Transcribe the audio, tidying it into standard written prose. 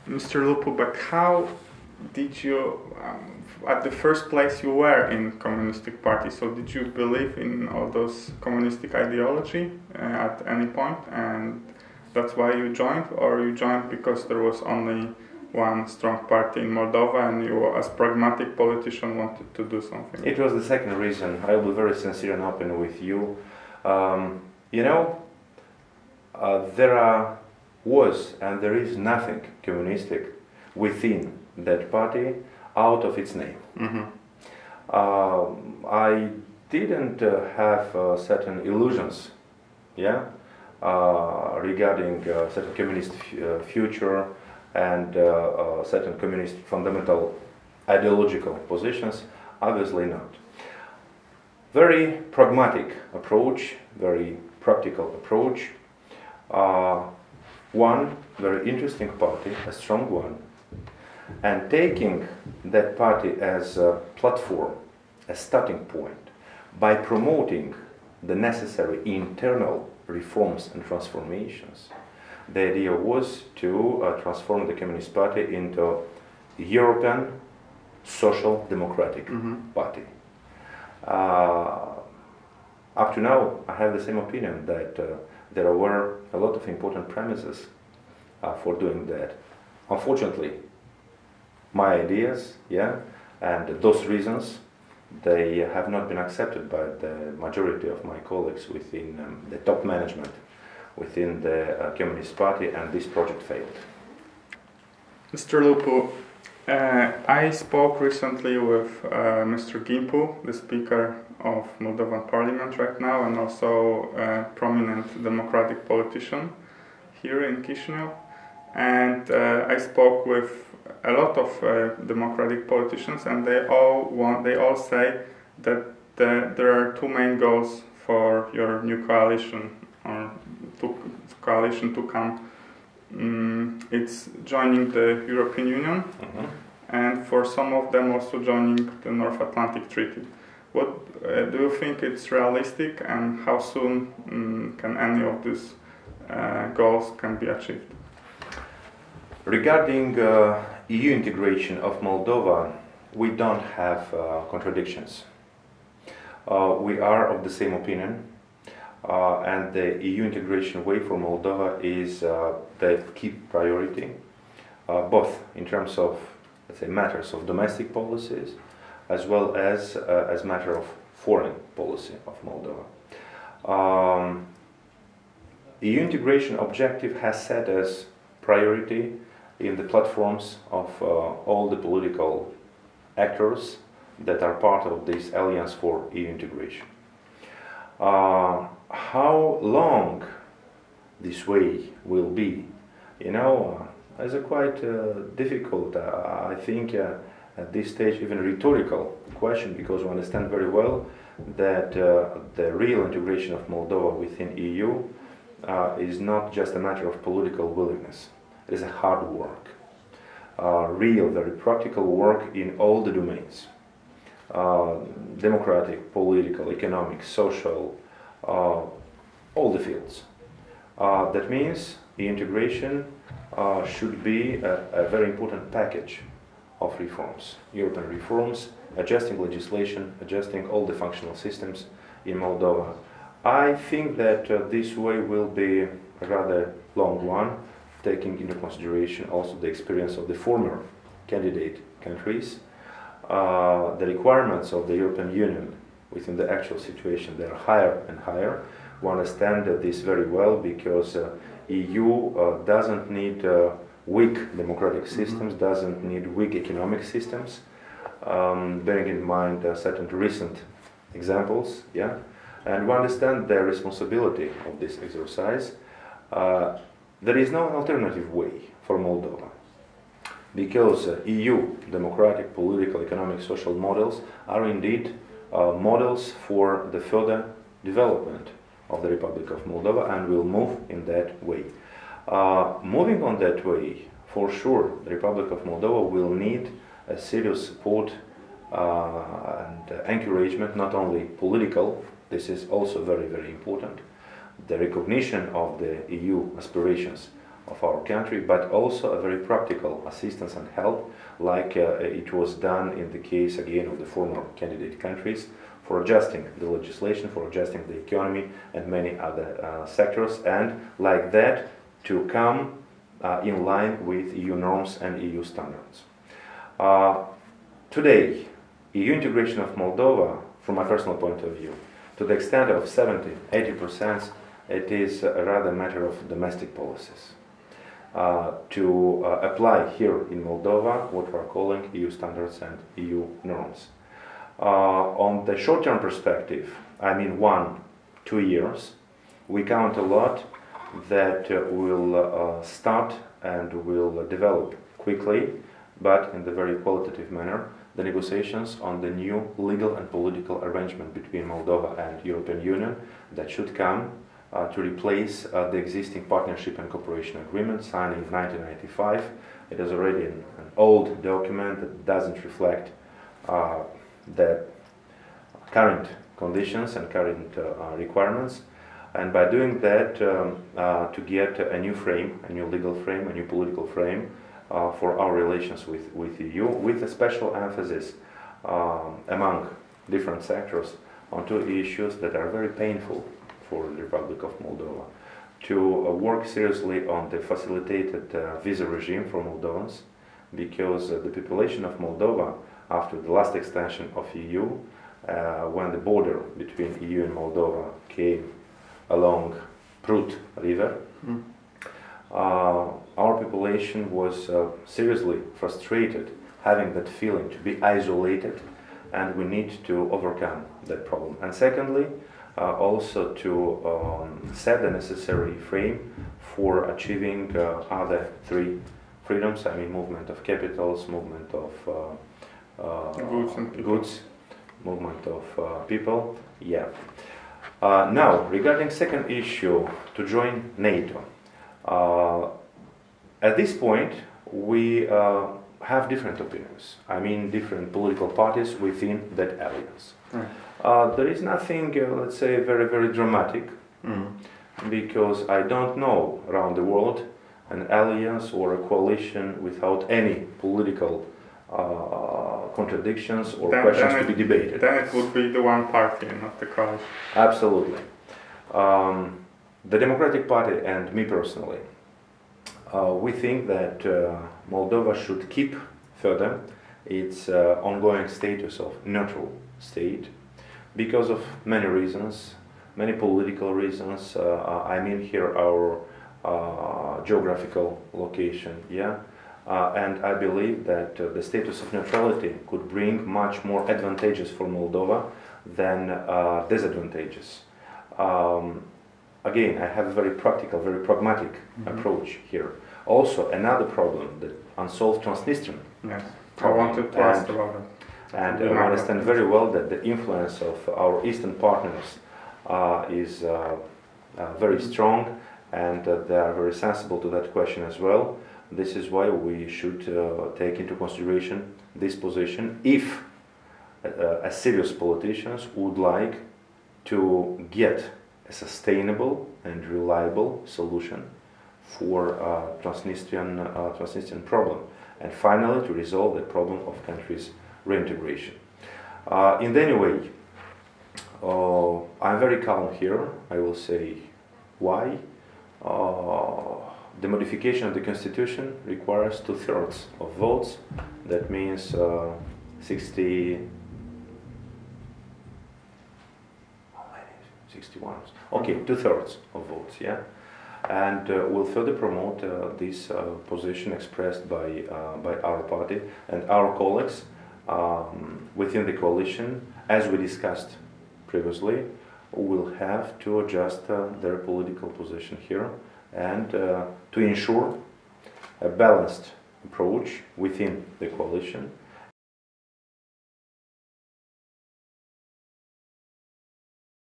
Mr. Lupu, but how did you, at the first place you were in communistic party, so did you believe in all those communistic ideology at any point, and that's why you joined, or you joined because there was only one strong party in Moldova and you as pragmatic politician wanted to do something? It was the second reason. I will be very sincere and open with you. There was and there is nothing communistic within that party out of its name. Mm-hmm. I didn't have certain illusions, regarding certain communist future and certain communist fundamental ideological positions. Obviously not. Very pragmatic approach, very practical approach. One very interesting party, a strong one, and taking that party as a platform, a starting point, by promoting the necessary internal reforms and transformations. The idea was to transform the Communist Party into European social democratic party. Up to now, I have the same opinion that there were a lot of important premises for doing that. Unfortunately, my ideas, and those reasons, they have not been accepted by the majority of my colleagues within the top management within the Communist Party, and this project failed. Mr. Lupu, I spoke recently with Mr. Gimpu, the Speaker of Moldovan Parliament right now, and also a prominent democratic politician here in Chisinau. And I spoke with a lot of democratic politicians, and they all say that there are two main goals for your new coalition, or coalition to come. It's joining the European Union, and for some of them also joining the North Atlantic Treaty. What do you think it's realistic, and how soon can any of these goals can be achieved? Regarding EU integration of Moldova, we don't have contradictions. We are of the same opinion, and the EU integration way for Moldova is the key priority, both in terms of, let's say, matters of domestic policies, as well as matter of foreign policy of Moldova. EU integration objective has set as priority in the platforms of all the political actors that are part of this alliance for EU integration. How long this way will be, is a quite difficult, I think, at this stage, even rhetorical question, because we understand very well that the real integration of Moldova within EU is not just a matter of political willingness. It is a hard work, real, very practical work in all the domains, democratic, political, economic, social, all the fields. That means the integration should be a very important package of reforms, European reforms, adjusting legislation, adjusting all the functional systems in Moldova. I think that this way will be a rather long one, taking into consideration also the experience of the former candidate countries, the requirements of the European Union within the actual situation. They are higher and higher. We understand this very well, because EU doesn't need weak democratic systems, doesn't need weak economic systems, bearing in mind certain recent examples, and we understand the responsibility of this exercise. There is no alternative way for Moldova, because EU democratic, political, economic, social models are indeed models for the further development of the Republic of Moldova, and will move in that way. Moving on that way, for sure, the Republic of Moldova will need a serious support and encouragement, not only political, this is also very, very important. The recognition of the EU aspirations of our country, but also a very practical assistance and help, like it was done in the case again of the former candidate countries, for adjusting the legislation, for adjusting the economy and many other sectors, and like that to come in line with EU norms and EU standards. Today, EU integration of Moldova, from my personal point of view, to the extent of 70–80%, it is a rather matter of domestic policies. To apply here in Moldova what we are calling EU standards and EU norms. On the short-term perspective, I mean 1–2 years, we count a lot that will start and will develop quickly, but in the very qualitative manner, the negotiations on the new legal and political arrangement between Moldova and European Union that should come to replace the existing partnership and cooperation agreement signed in 1995. It is already an old document that doesn't reflect the current conditions and current requirements. And by doing that, to get a new frame, a new legal frame, a new political frame for our relations with EU, with a special emphasis among different sectors on two issues that are very painful for the Republic of Moldova. To work seriously on the facilitated visa regime for Moldovans, because the population of Moldova, after the last extension of EU, when the border between EU and Moldova came along Prut River, our population was seriously frustrated, having that feeling to be isolated, and we need to overcome that problem. And secondly, also to set the necessary frame for achieving other three freedoms, I mean movement of capitals, movement of goods, movement of people. Yeah. Now, regarding second issue, to join NATO. At this point, we have different opinions. I mean, different political parties within that alliance. There is nothing, let's say, very, very dramatic, because I don't know around the world an alliance or a coalition without any political contradictions or questions to be debated. Then it would be the one party, not the coalition. Absolutely. The Democratic Party and me personally, we think that Moldova should keep further its ongoing status of neutral state because of many reasons, many political reasons. I mean here our geographical location, yeah. And I believe that the status of neutrality could bring much more advantages for Moldova than disadvantages. Again, I have a very practical, very pragmatic approach here. Also, another problem, the unsolved Transnistrian Yes, problem. I wanted to ask about it. And I understand very well that the influence of our eastern partners is very strong, and they are very sensible to that question as well. This is why we should take into consideration this position if as serious politicians would like to get a sustainable and reliable solution for Transnistrian problem, and finally to resolve the problem of countries' reintegration. In any way, I'm very calm here. I will say why. The modification of the constitution requires 2/3 of votes. That means 61. Okay, 2/3 of votes. Yeah, and will further promote this position expressed by our party and our colleagues within the coalition. As we discussed previously, will have to adjust their political position here and to ensure a balanced approach within the coalition